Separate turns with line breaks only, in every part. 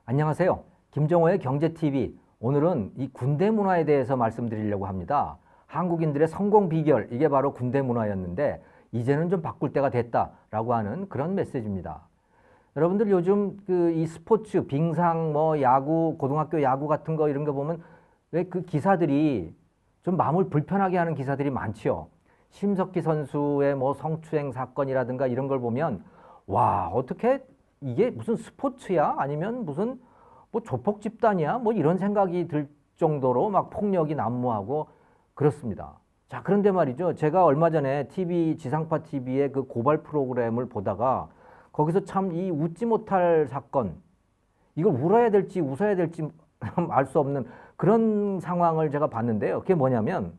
안녕하세요. 김정호의 경제TV. 오늘은 이 군대 문화에 대해서 말씀드리려고 합니다. 한국인들의 성공 비결, 이게 바로 군대 문화였는데 이제는 좀 바꿀 때가 됐다라고 하는 그런 메시지입니다. 여러분들 요즘 이 스포츠, 빙상, 야구, 고등학교 야구 같은 거 이런 거 보면 왜 그 기사들이 좀 마음을 불편하게 하는 기사들이 많지요. 심석희 선수의 성추행 사건이라든가 이런 걸 보면 와, 어떻게 이게 무슨 스포츠야? 아니면 무슨 조폭 집단이야? 이런 생각이 들 정도로 막 폭력이 난무하고 그렇습니다. 자, 그런데 말이죠. 제가 얼마 전에 지상파 TV의 그 고발 프로그램을 보다가 거기서 참 이 웃지 못할 사건, 이걸 울어야 될지 웃어야 될지 알 수 없는 그런 상황을 제가 봤는데요. 그게 뭐냐면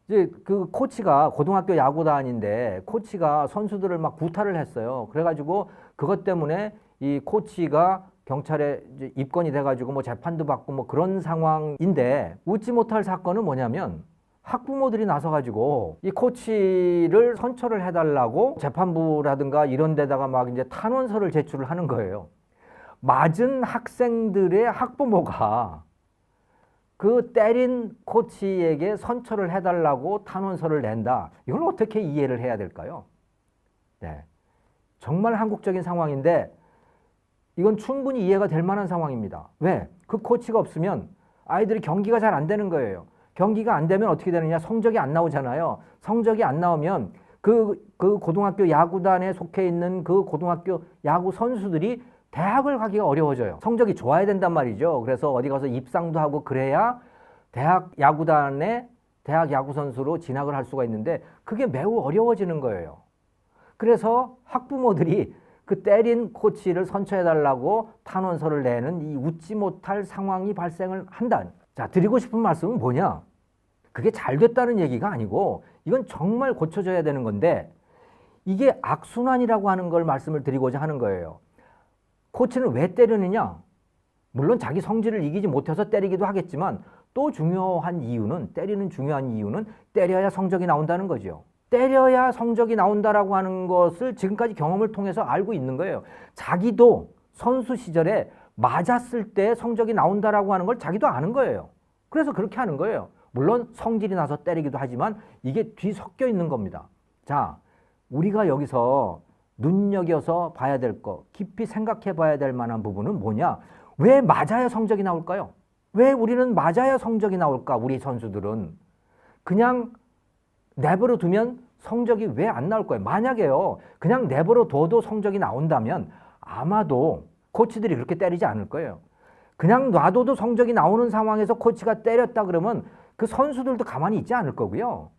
이제 그 코치가 고등학교 야구단인데 코치가 선수들을 막 구타를 했어요. 그래가지고 그것 때문에 이 코치가 경찰에 이제 입건이 돼가지고 재판도 받고 그런 상황인데 웃지 못할 사건은 뭐냐면 학부모들이 나서가지고 이 코치를 선처를 해달라고 재판부라든가 이런 데다가 막 이제 탄원서를 제출을 하는 거예요. 맞은 학생들의 학부모가 그 때린 코치에게 선처를 해달라고 탄원서를 낸다. 이걸 어떻게 이해를 해야 될까요? 네. 정말 한국적인 상황인데 이건 충분히 이해가 될 만한 상황입니다. 왜? 그 코치가 없으면 아이들이 경기가 잘 안 되는 거예요. 경기가 안 되면 어떻게 되느냐? 성적이 안 나오잖아요. 성적이 안 나오면 그 고등학교 야구단에 속해 있는 그 고등학교 야구 선수들이 대학을 가기가 어려워져요. 성적이 좋아야 된단 말이죠. 그래서 어디 가서 입상도 하고 그래야 대학 야구단에 대학 야구 선수로 진학을 할 수가 있는데 그게 매우 어려워지는 거예요. 그래서 학부모들이 그 때린 코치를 선처해달라고 탄원서를 내는 이 웃지 못할 상황이 발생을 한다. 자, 드리고 싶은 말씀은 뭐냐? 그게 잘 됐다는 얘기가 아니고 이건 정말 고쳐져야 되는 건데 이게 악순환이라고 하는 걸 말씀을 드리고자 하는 거예요. 코치는 왜 때리느냐? 물론 자기 성질을 이기지 못해서 때리기도 하겠지만 또 중요한 이유는 때리는 중요한 이유는 때려야 성적이 나온다는 거죠. 때려야 성적이 나온다라고 하는 것을 지금까지 경험을 통해서 알고 있는 거예요. 자기도 선수 시절에 맞았을 때 성적이 나온다라고 하는 걸 자기도 아는 거예요. 그래서 그렇게 하는 거예요. 물론 성질이 나서 때리기도 하지만 이게 뒤섞여 있는 겁니다. 자, 우리가 여기서 눈여겨서 봐야 될 거, 깊이 생각해 봐야 될 만한 부분은 뭐냐? 왜 맞아야 성적이 나올까요? 왜 우리는 맞아야 성적이 나올까? 우리 선수들은 그냥 내버려 두면 성적이 왜 안 나올 거예요? 만약에요, 그냥 내버려 둬도 성적이 나온다면 아마도 코치들이 그렇게 때리지 않을 거예요. 그냥 놔둬도 성적이 나오는 상황에서 코치가 때렸다 그러면 그 선수들도 가만히 있지 않을 거고요.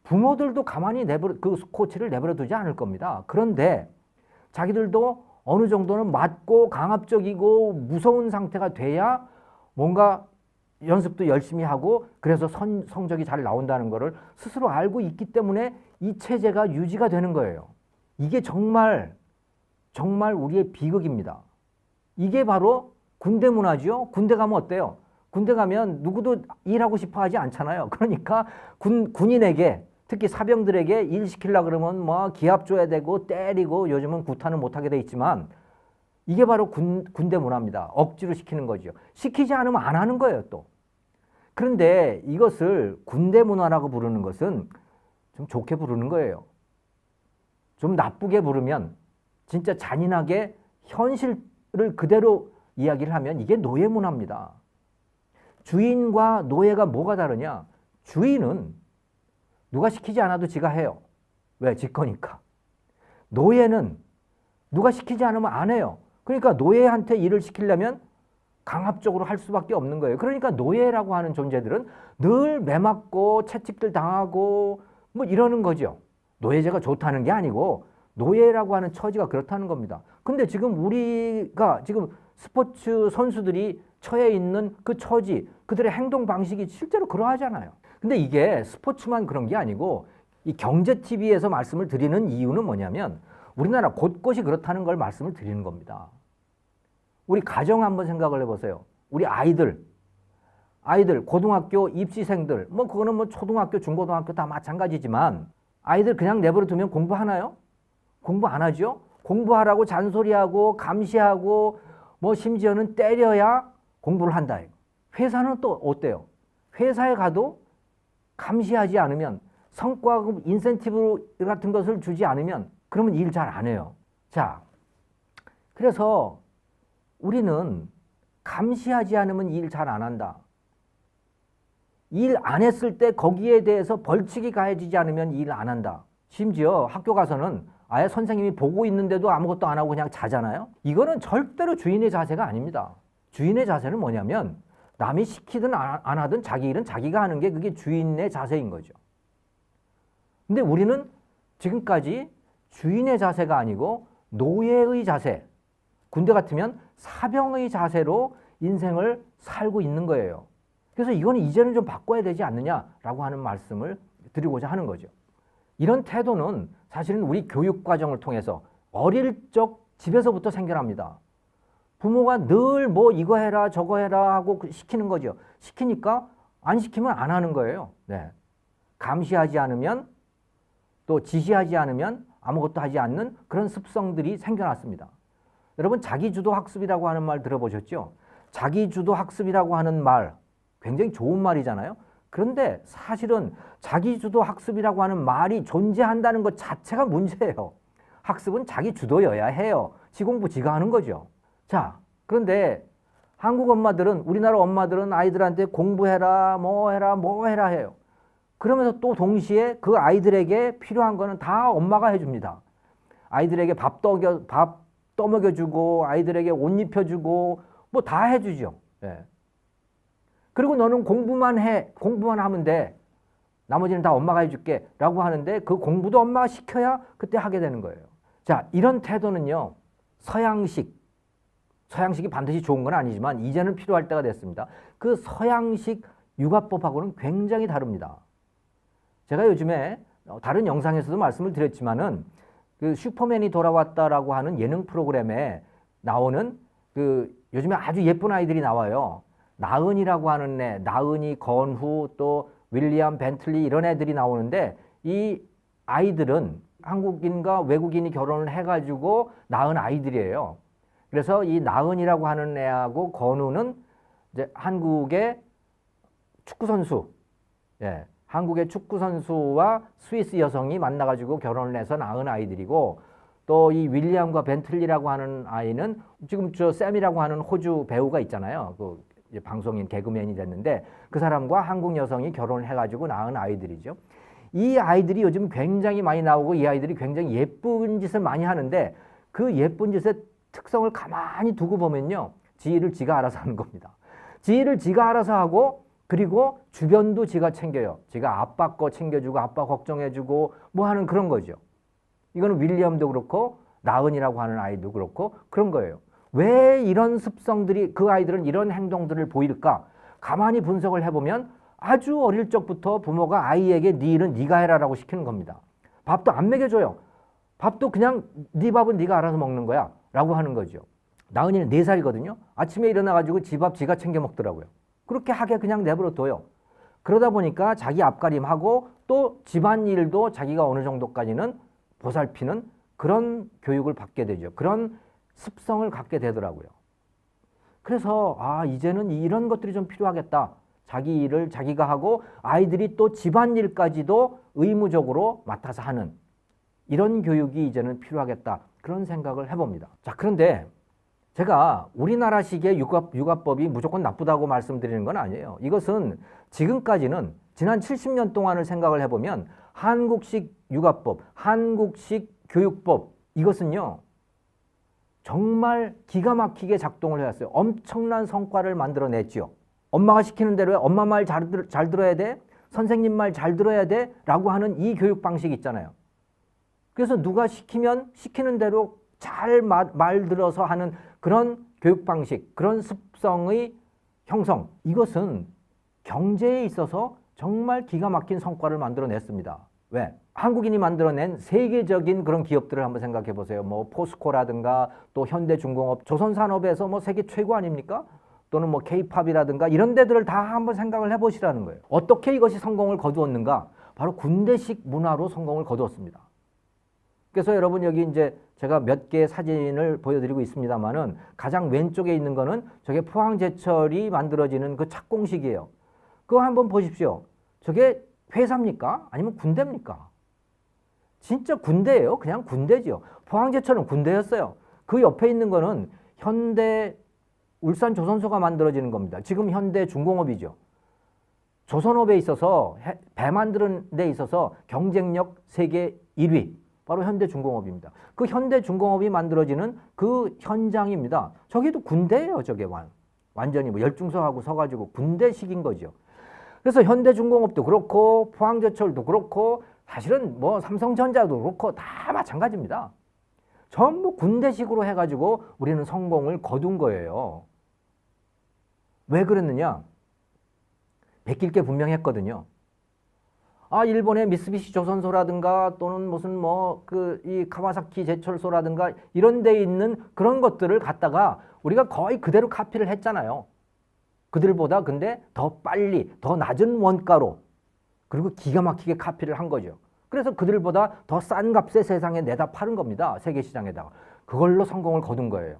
부모들도 가만히 그 코치를 내버려 두지 않을 겁니다. 그런데 자기들도 어느 정도는 맞고 강압적이고 무서운 상태가 돼야 뭔가 연습도 열심히 하고 그래서 성적이 잘 나온다는 것을 스스로 알고 있기 때문에 이 체제가 유지가 되는 거예요. 이게 정말 우리의 비극입니다. 이게 바로 군대 문화죠. 군대 가면 어때요? 군대 가면 누구도 일하고 싶어 하지 않잖아요. 그러니까 군인에게 특히 사병들에게 일 시키려고 그러면 기합 줘야 되고 때리고 요즘은 구타는 못하게 돼 있지만 이게 바로 군대 문화입니다. 억지로 시키는 거죠. 시키지 않으면 안 하는 거예요, 또. 그런데 이것을 군대 문화라고 부르는 것은 좀 좋게 부르는 거예요. 좀 나쁘게 부르면 진짜 잔인하게 현실을 그대로 이야기를 하면 이게 노예 문화입니다. 주인과 노예가 뭐가 다르냐? 주인은 누가 시키지 않아도 지가 해요. 왜? 지 거니까. 노예는 누가 시키지 않으면 안 해요. 그러니까 노예한테 일을 시키려면 강압적으로 할 수밖에 없는 거예요. 그러니까 노예라고 하는 존재들은 늘 매맞고 채찍들 당하고 이러는 거죠. 노예제가 좋다는 게 아니고 노예라고 하는 처지가 그렇다는 겁니다. 근데 지금 우리가 지금 스포츠 선수들이 처해 있는 그 처지, 그들의 행동 방식이 실제로 그러하잖아요. 근데 이게 스포츠만 그런 게 아니고 이 경제TV에서 말씀을 드리는 이유는 뭐냐면 우리나라 곳곳이 그렇다는 걸 말씀을 드리는 겁니다. 우리 가정 한번 생각을 해보세요. 우리 아이들, 고등학교 입시생들, 그거는 초등학교, 중고등학교 다 마찬가지지만 아이들 그냥 내버려 두면 공부하나요? 공부 안 하죠? 공부하라고 잔소리하고 감시하고 뭐 심지어는 때려야 공부를 한다. 회사는 또 어때요? 회사에 가도 감시하지 않으면 성과급 인센티브 같은 것을 주지 않으면 그러면 일 잘 안 해요. 자, 그래서 우리는 감시하지 않으면 일 잘 안 한다. 일 안 했을 때 거기에 대해서 벌칙이 가해지지 않으면 일 안 한다. 심지어 학교 가서는 아예 선생님이 보고 있는데도 아무것도 안 하고 그냥 자잖아요. 이거는 절대로 주인의 자세가 아닙니다. 주인의 자세는 뭐냐면 남이 시키든 안 하든 자기 일은 자기가 하는 게 그게 주인의 자세인 거죠. 근데 우리는 지금까지 주인의 자세가 아니고 노예의 자세, 군대 같으면 사병의 자세로 인생을 살고 있는 거예요. 그래서 이거는 이제는 좀 바꿔야 되지 않느냐라고 하는 말씀을 드리고자 하는 거죠. 이런 태도는 사실은 우리 교육 과정을 통해서 어릴 적 집에서부터 생겨납니다. 부모가 늘 뭐 이거 해라 저거 해라 하고 시키는 거죠. 시키니까 안 시키면 안 하는 거예요. 네. 감시하지 않으면 또 지시하지 않으면 아무것도 하지 않는 그런 습성들이 생겨났습니다. 여러분 자기주도 학습이라고 하는 말 들어보셨죠? 자기주도 학습이라고 하는 말 굉장히 좋은 말이잖아요. 그런데 사실은 자기주도 학습이라고 하는 말이 존재한다는 것 자체가 문제예요. 학습은 자기주도여야 해요. 지 공부 지가 하는 거죠. 자, 그런데 한국 엄마들은 우리나라 엄마들은 아이들한테 공부해라 뭐 해라 해요. 그러면서 또 동시에 그 아이들에게 필요한 거는 다 엄마가 해줍니다. 아이들에게 밥 떠먹여주고 아이들에게 옷 입혀주고 뭐 다 해주죠. 예. 그리고 너는 공부만 해. 공부만 하면 돼. 나머지는 다 엄마가 해줄게. 라고 하는데 그 공부도 엄마가 시켜야 그때 하게 되는 거예요. 자, 이런 태도는요. 서양식이 반드시 좋은 건 아니지만 이제는 필요할 때가 됐습니다. 그 서양식 육아법하고는 굉장히 다릅니다. 제가 요즘에 다른 영상에서도 말씀을 드렸지만은 그 슈퍼맨이 돌아왔다라고 하는 예능 프로그램에 나오는 그 요즘에 아주 예쁜 아이들이 나와요. 나은이라고 하는 애, 나은이, 건후, 또 윌리엄 벤틀리 이런 애들이 나오는데 이 아이들은 한국인과 외국인이 결혼을 해가지고 낳은 아이들이에요. 그래서 이 나은이라고 하는 애하고 건우는 이제 한국의 축구 선수, 예, 한국의 축구 선수와 스위스 여성이 만나가지고 결혼을 해서 낳은 아이들이고 또 이 윌리엄과 벤틀리라고 하는 아이는 지금 저 샘이라고 하는 호주 배우가 있잖아요. 그 이제 방송인 개그맨이 됐는데 그 사람과 한국 여성이 결혼을 해가지고 낳은 아이들이죠. 이 아이들이 요즘 굉장히 많이 나오고 이 아이들이 굉장히 예쁜 짓을 많이 하는데 그 예쁜 짓의 특성을 가만히 두고 보면요. 지 일을 지가 알아서 하는 겁니다. 지 일을 지가 알아서 하고 그리고 주변도 지가 챙겨요. 지가 아빠 거 챙겨주고 아빠 걱정해주고 뭐 하는 그런 거죠. 이거는 윌리엄도 그렇고 나은이라고 하는 아이도 그렇고 그런 거예요. 왜 이런 습성들이 그 아이들은 이런 행동들을 보일까? 가만히 분석을 해보면 아주 어릴 적부터 부모가 아이에게 네 일은 네가 해라라고 시키는 겁니다. 밥도 안 먹여줘요. 밥도 그냥 네 밥은 네가 알아서 먹는 거야 라고 하는 거죠. 나은이는 4살이거든요. 아침에 일어나가지고 지 밥 지가 챙겨 먹더라고요. 그렇게 하게 그냥 내버려 둬요. 그러다 보니까 자기 앞가림하고 또 집안일도 자기가 어느 정도까지는 보살피는 그런 교육을 받게 되죠. 그런 습성을 갖게 되더라고요. 그래서 이제는 이런 것들이 좀 필요하겠다. 자기 일을 자기가 하고 아이들이 또 집안일까지도 의무적으로 맡아서 하는 이런 교육이 이제는 필요하겠다. 그런 생각을 해봅니다. 자, 그런데 제가 우리나라식의 육아법이 무조건 나쁘다고 말씀드리는 건 아니에요. 이것은 지금까지는 지난 70년 동안을 생각을 해보면 한국식 육아법, 한국식 교육법 이것은요. 정말 기가 막히게 작동을 해왔어요. 엄청난 성과를 만들어냈죠. 엄마가 시키는 대로 해. 엄마 말 잘 들어야 돼. 선생님 말 잘 들어야 돼. 라고 하는 이 교육 방식 있잖아요. 그래서 누가 시키면 시키는 대로 잘 말 들어서 하는 그런 교육 방식, 그런 습성의 형성. 이것은 경제에 있어서 정말 기가 막힌 성과를 만들어냈습니다. 왜? 한국인이 만들어낸 세계적인 그런 기업들을 한번 생각해 보세요. 뭐 포스코라든가 또 현대중공업, 조선산업에서 뭐 세계 최고 아닙니까? 또는 뭐 K-팝이라든가 이런 데들을 다 한번 생각을 해보시라는 거예요. 어떻게 이것이 성공을 거두었는가? 바로 군대식 문화로 성공을 거두었습니다. 그래서 여러분 여기 이제 제가 몇 개의 사진을 보여드리고 있습니다만은 가장 왼쪽에 있는 거는 저게 포항제철이 만들어지는 그 착공식이에요. 그거 한번 보십시오. 저게 회사입니까? 아니면 군대입니까? 진짜 군대예요. 그냥 군대지요. 포항제철은 군대였어요. 그 옆에 있는 거는 현대 울산조선소가 만들어지는 겁니다. 지금 현대중공업이죠. 조선업에 있어서 배 만드는 데 있어서 경쟁력 세계 1위 바로 현대중공업입니다. 그 현대중공업이 만들어지는 그 현장입니다. 저기도 군대예요. 저게 완전히 뭐 열중서하고 서가지고 군대식인 거죠. 그래서 현대중공업도 그렇고 포항제철도 그렇고 사실은 뭐 삼성전자도 그렇고 다 마찬가지입니다. 전부 군대식으로 해가지고 우리는 성공을 거둔 거예요. 왜 그랬느냐? 베낄 게 분명했거든요. 일본의 미쓰비시 조선소라든가 또는 무슨 이 카와사키 제철소라든가 이런 데 있는 그런 것들을 갖다가 우리가 거의 그대로 카피를 했잖아요. 그들보다 근데 더 빨리, 더 낮은 원가로 그리고 기가 막히게 카피를 한 거죠. 그래서 그들보다 더 싼 값에 세상에 내다 파는 겁니다. 세계 시장에다가. 그걸로 성공을 거둔 거예요.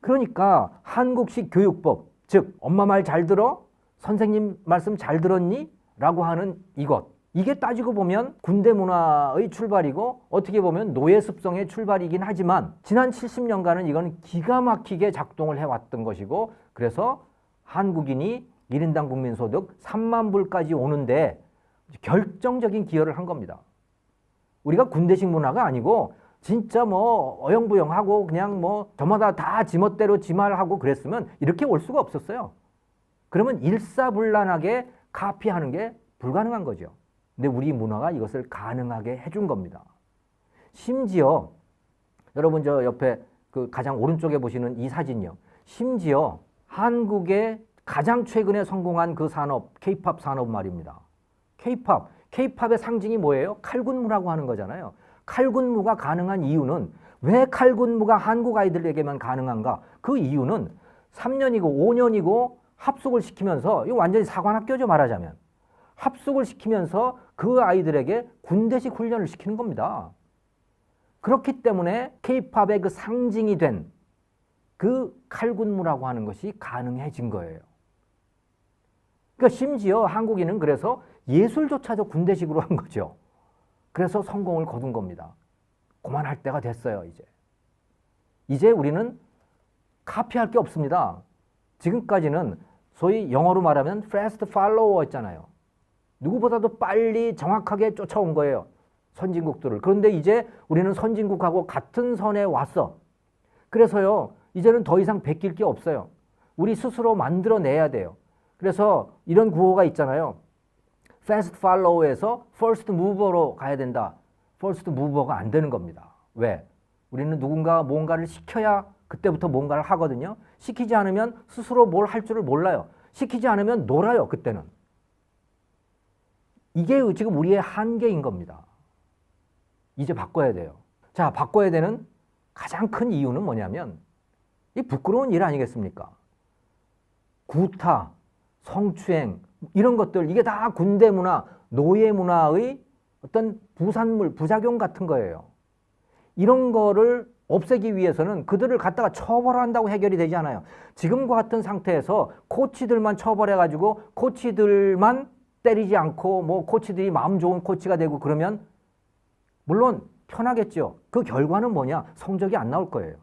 그러니까 한국식 교육법, 즉 엄마 말 잘 들어? 선생님 말씀 잘 들었니? 라고 하는 이것. 이게 따지고 보면 군대 문화의 출발이고 어떻게 보면 노예 습성의 출발이긴 하지만 지난 70년간은 이건 기가 막히게 작동을 해왔던 것이고 그래서 한국인이 1인당 국민소득 3만 불까지 오는데 결정적인 기여를 한 겁니다. 우리가 군대식 문화가 아니고 진짜 어영부영하고 그냥 저마다 다 지멋대로 지말하고 그랬으면 이렇게 올 수가 없었어요. 그러면 일사불란하게 카피하는 게 불가능한 거죠. 근데 우리 문화가 이것을 가능하게 해준 겁니다. 심지어 여러분 저 옆에 그 가장 오른쪽에 보시는 이 사진요. 심지어 한국의 가장 최근에 성공한 그 산업, K-팝 산업 말입니다. K-팝의 상징이 뭐예요? 칼군무라고 하는 거잖아요. 칼군무가 가능한 이유는 왜 칼군무가 한국 아이들에게만 가능한가? 그 이유는 3년이고 5년이고 합숙을 시키면서 이거 완전히 사관학교죠 말하자면. 합숙을 시키면서 그 아이들에게 군대식 훈련을 시키는 겁니다. 그렇기 때문에 K-팝의 그 상징이 된 그 칼군무라고 하는 것이 가능해진 거예요. 그러니까 심지어 한국인은 그래서 예술조차도 군대식으로 한 거죠. 그래서 성공을 거둔 겁니다. 그만할 때가 됐어요, 이제. 이제 우리는 카피할 게 없습니다. 지금까지는 소위 영어로 말하면 fast follower 있잖아요. 누구보다도 빨리 정확하게 쫓아온 거예요. 선진국들을. 그런데 이제 우리는 선진국하고 같은 선에 왔어. 그래서요, 이제는 더 이상 베낄 게 없어요. 우리 스스로 만들어내야 돼요. 그래서 이런 구호가 있잖아요. fast follower에서 first mover로 가야 된다. first mover가 안 되는 겁니다. 왜? 우리는 누군가 뭔가를 시켜야 그때부터 뭔가를 하거든요. 시키지 않으면 스스로 뭘 할 줄을 몰라요. 시키지 않으면 놀아요, 그때는. 이게 지금 우리의 한계인 겁니다. 이제 바꿔야 돼요. 자, 바꿔야 되는 가장 큰 이유는 뭐냐면 이 부끄러운 일 아니겠습니까? 구타, 성추행 이런 것들 이게 다 군대 문화, 노예 문화의 어떤 부산물, 부작용 같은 거예요. 이런 거를 없애기 위해서는 그들을 갖다가 처벌한다고 해결이 되지 않아요. 지금과 같은 상태에서 코치들만 처벌해가지고 코치들만 때리지 않고 코치들이 마음 좋은 코치가 되고 그러면 물론 편하겠죠. 그 결과는 뭐냐? 성적이 안 나올 거예요.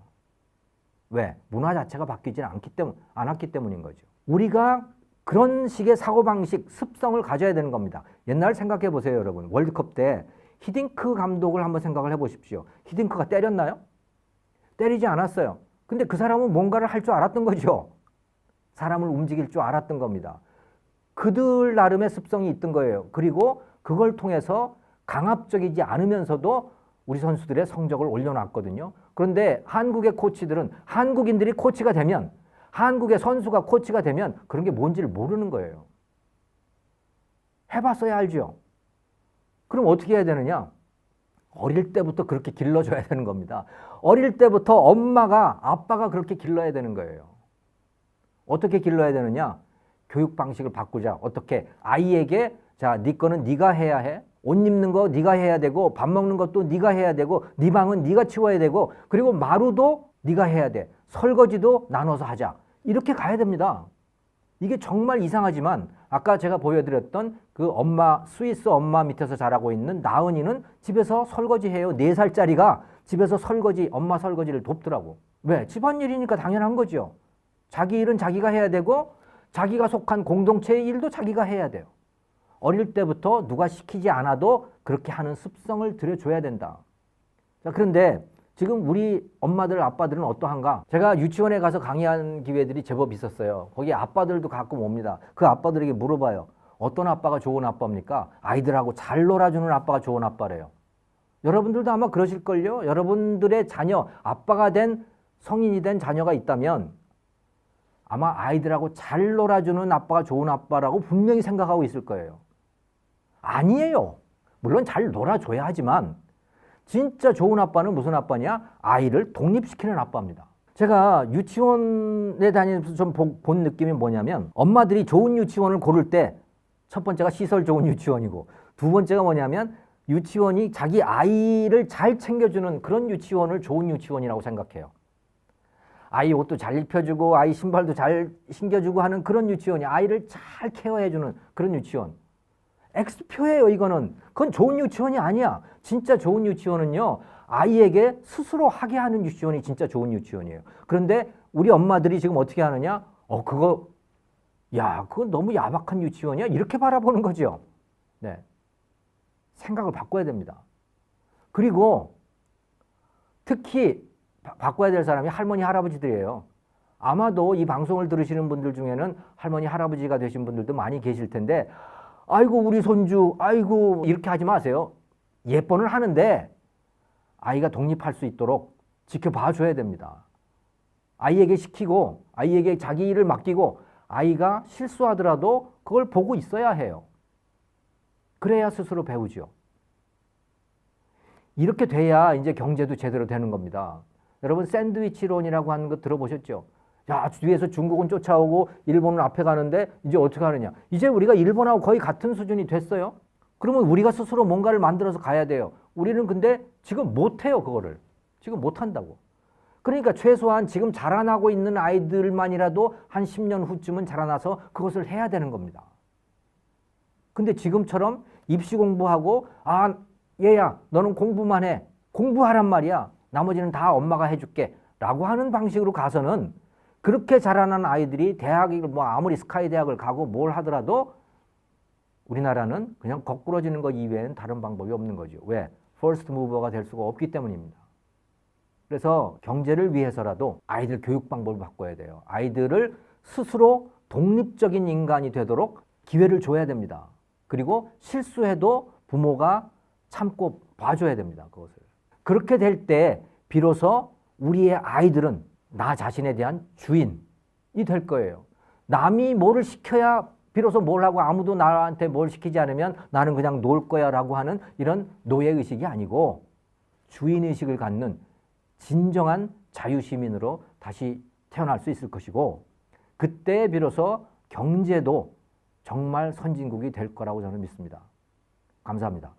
왜? 문화 자체가 바뀌지 않았기 때문인 거죠. 우리가 그런 식의 사고방식, 습성을 가져야 되는 겁니다. 옛날 생각해 보세요, 여러분. 월드컵 때 히딩크 감독을 한번 생각을 해 보십시오. 히딩크가 때렸나요? 때리지 않았어요. 근데 그 사람은 뭔가를 할 줄 알았던 거죠. 사람을 움직일 줄 알았던 겁니다. 그들 나름의 습성이 있던 거예요. 그리고 그걸 통해서 강압적이지 않으면서도 우리 선수들의 성적을 올려놨거든요. 그런데 한국의 코치들은 한국인들이 코치가 되면 한국의 선수가 코치가 되면 그런 게 뭔지를 모르는 거예요. 해봤어야 알죠. 그럼 어떻게 해야 되느냐? 어릴 때부터 그렇게 길러줘야 되는 겁니다. 어릴 때부터 엄마가 아빠가 그렇게 길러야 되는 거예요. 어떻게 길러야 되느냐? 교육 방식을 바꾸자. 어떻게? 아이에게 자, 네 거는 네가 해야 해. 옷 입는 거 네가 해야 되고 밥 먹는 것도 네가 해야 되고 네 방은 네가 치워야 되고 그리고 마루도 네가 해야 돼. 설거지도 나눠서 하자. 이렇게 가야 됩니다. 이게 정말 이상하지만 아까 제가 보여드렸던 그 엄마, 스위스 엄마 밑에서 자라고 있는 나은이는 집에서 설거지해요. 4살짜리가 집에서 설거지, 엄마 설거지를 돕더라고. 왜? 집안일이니까 당연한 거죠. 자기 일은 자기가 해야 되고 자기가 속한 공동체의 일도 자기가 해야 돼요. 어릴 때부터 누가 시키지 않아도 그렇게 하는 습성을 들여줘야 된다. 자, 그런데 지금 우리 엄마들, 아빠들은 어떠한가? 제가 유치원에 가서 강의한 기회들이 제법 있었어요. 거기 아빠들도 가끔 옵니다. 그 아빠들에게 물어봐요. 어떤 아빠가 좋은 아빠입니까? 아이들하고 잘 놀아주는 아빠가 좋은 아빠래요. 여러분들도 아마 그러실걸요? 여러분들의 자녀, 아빠가 된 성인이 된 자녀가 있다면 아마 아이들하고 잘 놀아주는 아빠가 좋은 아빠라고 분명히 생각하고 있을 거예요. 아니에요. 물론 잘 놀아줘야 하지만 진짜 좋은 아빠는 무슨 아빠냐? 아이를 독립시키는 아빠입니다. 제가 유치원에 다니면서 좀 본 느낌이 뭐냐면 엄마들이 좋은 유치원을 고를 때 첫 번째가 시설 좋은 유치원이고 두 번째가 뭐냐면 유치원이 자기 아이를 잘 챙겨주는 그런 유치원을 좋은 유치원이라고 생각해요. 아이 옷도 잘 입혀주고 아이 신발도 잘 신겨주고 하는 그런 유치원이 아이를 잘 케어해주는 그런 유치원. X표예요, 이거는. 그건 좋은 유치원이 아니야. 진짜 좋은 유치원은요, 아이에게 스스로 하게 하는 유치원이 진짜 좋은 유치원이에요. 그런데 우리 엄마들이 지금 어떻게 하느냐? 그건 너무 야박한 유치원이야? 이렇게 바라보는 거죠. 네. 생각을 바꿔야 됩니다. 그리고 특히 바꿔야 될 사람이 할머니, 할아버지들이에요. 아마도 이 방송을 들으시는 분들 중에는 할머니, 할아버지가 되신 분들도 많이 계실 텐데 아이고 우리 손주, 아이고 이렇게 하지 마세요. 예뻐는 하는데 아이가 독립할 수 있도록 지켜봐 줘야 됩니다. 아이에게 시키고 아이에게 자기 일을 맡기고 아이가 실수하더라도 그걸 보고 있어야 해요. 그래야 스스로 배우죠. 이렇게 돼야 이제 경제도 제대로 되는 겁니다. 여러분 샌드위치론이라고 하는 거 들어보셨죠? 야, 뒤에서 중국은 쫓아오고 일본은 앞에 가는데 이제 어떻게 하느냐. 이제 우리가 일본하고 거의 같은 수준이 됐어요. 그러면 우리가 스스로 뭔가를 만들어서 가야 돼요. 우리는 근데 지금 못해요, 그거를. 지금 못한다고. 그러니까 최소한 지금 자라나고 있는 아이들만이라도 한 10년 후쯤은 자라나서 그것을 해야 되는 겁니다. 근데 지금처럼 입시 공부하고 얘야 너는 공부만 해. 공부하란 말이야. 나머지는 다 엄마가 해줄게. 라고 하는 방식으로 가서는 그렇게 자라난 아이들이 대학을 아무리 스카이 대학을 가고 뭘 하더라도 우리나라는 그냥 거꾸러지는 것 이외에는 다른 방법이 없는 거죠. 왜? 퍼스트 무버가 될 수가 없기 때문입니다. 그래서 경제를 위해서라도 아이들 교육 방법을 바꿔야 돼요. 아이들을 스스로 독립적인 인간이 되도록 기회를 줘야 됩니다. 그리고 실수해도 부모가 참고 봐줘야 됩니다. 그것을. 그렇게 될 때 비로소 우리의 아이들은 나 자신에 대한 주인이 될 거예요. 남이 뭐를 시켜야 비로소 뭘 하고 아무도 나한테 뭘 시키지 않으면 나는 그냥 놀 거야 라고 하는 이런 노예의식이 아니고 주인의식을 갖는 진정한 자유시민으로 다시 태어날 수 있을 것이고 그때 비로소 경제도 정말 선진국이 될 거라고 저는 믿습니다. 감사합니다.